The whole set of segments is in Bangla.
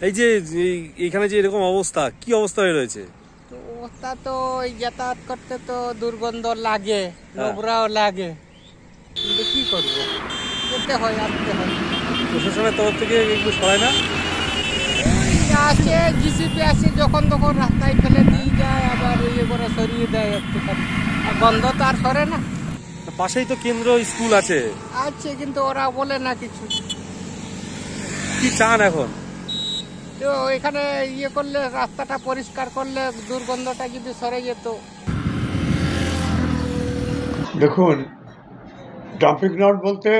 এই যে এখানে যে এরকম অবস্থা, কি অবস্থা হয়ে রয়েছে? অবস্থা তো যাতায়াত করতে তো দুর্গন্ধ লাগে, নোংরাও লাগে, কিন্তু কি করবো, যেতে হয়, আসতে হয়। প্রশাসনের তরফ থেকে এগুলো সরায় না? আসে জিসিপি আসে, যখন তখন রাস্তায় ফেলে দিয়ে যায়, আবার ইয়ে করে সরিয়ে দেয় একটুখানি। আর গন্ধ তো আর সরে না। পাশেই তো কেন্দ্র স্কুল আছে। আছে, কিন্তু ওরা বলে না কিছু। কি চান এখন? তো এখানে ইয়ে করলে, রাস্তাটা পরিষ্কার করলে দুর্গন্ধটা যদি সরে যেত। দেখুন, ডাম্পিং গ্রাউন্ড বলতে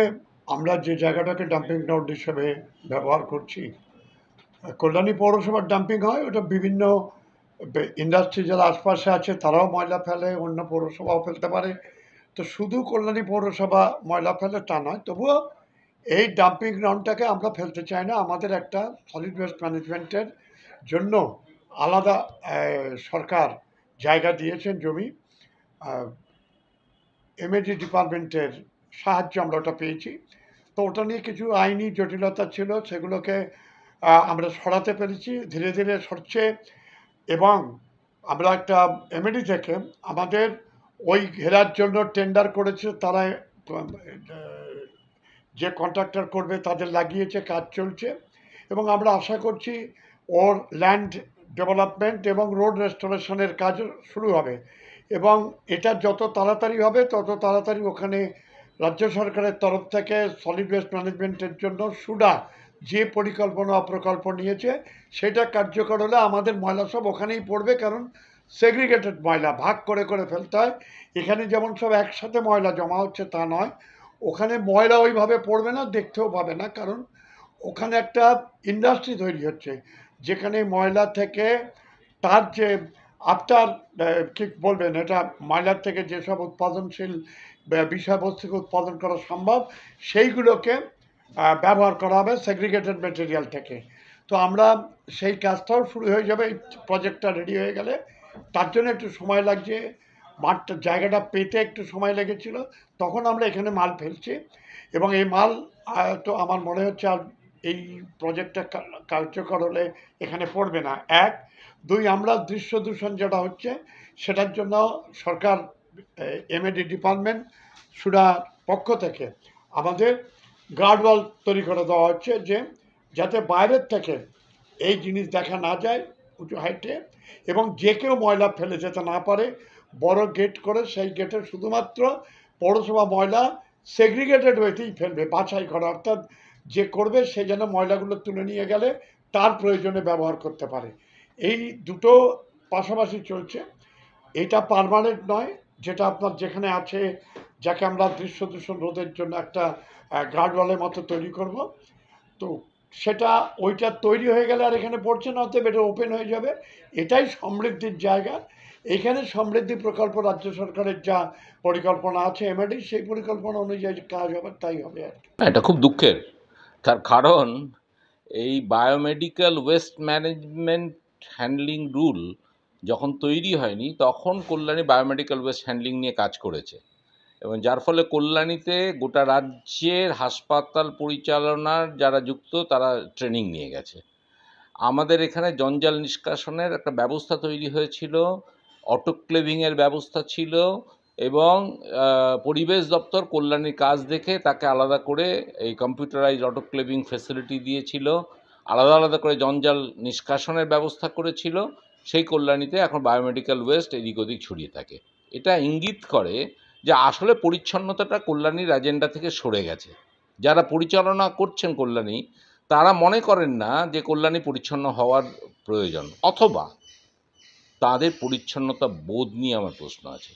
আমরা যে জায়গাটাকে ডাম্পিং গ্রাউন্ড হিসেবে ব্যবহার করছি, কল্যাণী পৌরসভার ডাম্পিং হয়, ওটা বিভিন্ন ইন্ডাস্ট্রি যারা আশপাশে আছে তারাও ময়লা ফেলে, অন্য পৌরসভাও ফেলতে পারে। তো শুধু কল্যাণী পৌরসভা ময়লা ফেলে তা নয়, তবুও এই ডাম্পিং গ্রাউন্ডটাকে আমরা ফেলতে চাই না। আমাদের একটা সলিড ওয়েস্ট ম্যানেজমেন্টের জন্য আলাদা সরকার জায়গা দিয়েছেন, জমি। এমএডি ডিপার্টমেন্টের সাহায্য আমরা ওটা পেয়েছি। তো ওটা নিয়ে কিছু আইনি জটিলতা ছিল, সেগুলোকে আমরা সরাতে পেরেছি, ধীরে ধীরে সরছে। এবং আমরা একটা এমএডি থেকে আমাদের ওই ঘেরার জন্য টেন্ডার করেছে, তারা যে কন্ট্রাক্টর করবে তাদের লাগিয়েছে, কাজ চলছে। এবং আমরা আশা করছি ওর ল্যান্ড ডেভেলপমেন্ট এবং রোড রেস্টোরেশনের কাজ শুরু হবে। এবং এটা যত তাড়াতাড়ি হবে তত তাড়াতাড়ি ওখানে রাজ্য সরকারের তরফ থেকে সলিড ওয়েস্ট ম্যানেজমেন্টের জন্য সুডা যে পরিকল্পনা প্রকল্প নিয়েছে সেটা কার্যকর হলে আমাদের ময়লা সব ওখানেই পড়বে। কারণ সেগ্রিগেটেড ময়লা ভাগ করে করে ফেলতে হয়। এখানে যেমন সব একসাথে ময়লা জমা হচ্ছে তা নয়, ওখানে ময়লা ওইভাবে পড়বে না, দেখতেও পাবে না। কারণ ওখানে একটা ইন্ডাস্ট্রি তৈরি হচ্ছে, যেখানে ময়লা থেকে তার যে আফটার কি বলবেন, এটা ময়লার থেকে যেসব উৎপাদনশীল বিষয়বস্তুকে উৎপাদন করা সম্ভব সেইগুলোকে ব্যবহার করা হবে সেগ্রিগেটেড মেটেরিয়াল থেকে। তো আমরা সেই কাজটাও শুরু হয়ে যাবে এই প্রজেক্টটা রেডি হয়ে গেলে। তার জন্য একটু সময় লাগছে, মাঠটা জায়গাটা পেতে একটু সময় লেগেছিল, তখন আমরা এখানে মাল ফেলছি। এবং এই মাল তো আমার মনে হচ্ছে আর এই প্রজেক্টটা কার্যকর হলে এখানে পড়বে না। এক, দুই, আমরা দৃশ্য দূষণ যেটা হচ্ছে সেটার জন্য সরকার এমএডি ডিপার্টমেন্ট সুডার পক্ষ থেকে আমাদের গার্ডওয়াল তৈরি করে দেওয়া হচ্ছে, যে যাতে বাইরের থেকে এই জিনিস দেখা না যায় উঁচু হাইটে, এবং যে কেউ ময়লা ফেলে যেতে না পারে। বড় গেট করে সেই গেটে শুধুমাত্র পৌরসভা ময়লা সেগ্রিগেটেড ওয়েতেই ফেলবে, বাছাই করা, অর্থাৎ যে করবে সে যেন ময়লাগুলো তুলে নিয়ে গেলে তার প্রয়োজনে ব্যবহার করতে পারে। এই দুটো পাশাপাশি চলছে। এটা পার্মানেন্ট নয়, যেটা আপনার যেখানে আছে, যাকে আমরা দৃশ্য দূষণ রোধের জন্য একটা গার্ডওয়ালের মতো তৈরি করব। তো সেটা ওইটা তৈরি হয়ে গেলে আর এখানে পড়ছে না, অতএব এটা ওপেন হয়ে যাবে। এটাই সমৃদ্ধির জায়গা। এখানে সমৃদ্ধি প্রকল্প রাজ্য সরকারের যা পরিকল্পনা আছে এমএডি, সেই পরিকল্পনা অনুযায়ী কাজ হবে, তাই হবে আর কি। এটা খুব দুঃখের, তার কারণ এই biomedical waste management handling rule যখন তৈরি হয়নি তখন কল্যাণী বায়োমেডিক্যাল ওয়েস্ট হ্যান্ডলিং নিয়ে কাজ করেছে, এবং যার ফলে কল্যাণীতে গোটা রাজ্যের হাসপাতাল পরিচালনার যারা যুক্ত তারা ট্রেনিং নিয়ে গেছে। আমাদের এখানে জঞ্জাল নিষ্কাশনের একটা ব্যবস্থা তৈরি হয়েছিল, অটোক্লেভিংয়ের ব্যবস্থা ছিল, এবং পরিবেশ দপ্তর কল্যাণীর কাজ দেখে তাকে আলাদা করে এই কম্পিউটারাইজ অটোক্লেভিং ফেসিলিটি দিয়েছিল, আলাদা আলাদা করে জঞ্জাল নিষ্কাশনের ব্যবস্থা করেছিল। সেই কল্যাণীতে এখন বায়োমেডিক্যাল ওয়েস্ট এদিক ওদিক ছড়িয়ে থাকে। এটা ইঙ্গিত করে যে আসলে পরিচ্ছন্নতাটা কল্যাণীর এজেন্ডা থেকে সরে গেছে। যারা পরিচালনা করছেন কল্যাণী তারা মনে করেন না যে কল্যাণী পরিচ্ছন্ন হওয়ার প্রয়োজন, অথবা তাদের পরিচ্ছন্নতা বোধ নিয়ে আমার প্রশ্ন আছে।